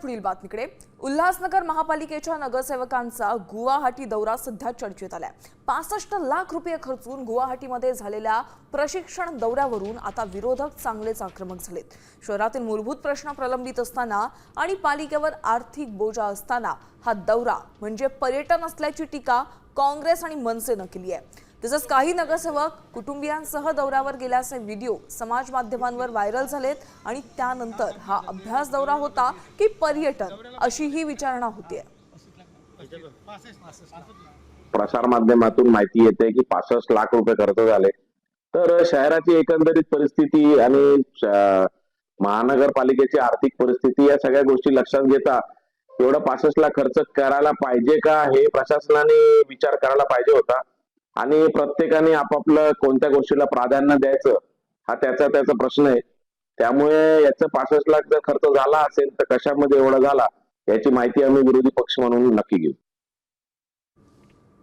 पुढील बातमीकडे। उल्हासनगर महापालिकेच्या नगरसेवकांचा गुवाहाटी दौरा सध्या चर्चेत आलाय। 65 लाख रुपये खर्चून गुवाहाटीमध्ये झालेल्या प्रशिक्षण दौऱ्यावरून आता विरोधक चांगलेच आक्रमक झालेत। शहरातील मूलभूत प्रश्न प्रलंबित असताना आणि पालिकेवर आर्थिक बोजा असताना हा दौरा म्हणजे पर्यटन असल्याची टीका काँग्रेस आणि मनसेने केली आहे। तसंच काही नगरसेवक कुटुंबियांसह दौऱ्यावर गेल्याचे व्हिडिओ समाज माध्यमांवर व्हायरल झालेत आणि त्यानंतर हा अभ्यास दौरा होता की पर्यटन अशी ही विचारणा होतीये। प्रसार माध्यमातून माहिती येते की 65 लाख रुपये खर्च झाले। तर शहराची एकंदरीत परिस्थिती आणि महानगरपालिकेची आर्थिक परिस्थिती या सगळ्या गोष्टी लक्षात घेता एवढा 65 लाख खर्च करायला पाहिजे का हे प्रशासनाने विचार करायला पाहिजे होता। आणि प्रत्येकाने आपापलं कोणत्या गोष्टीला प्राधान्य द्यायचं हा त्याचा प्रश्न आहे। त्यामुळे याचं 65 लाख जर खर्च झाला असेल तर कशामध्ये एवढा झाला याची माहिती आम्ही विरोधी पक्ष म्हणून नक्की घेऊ।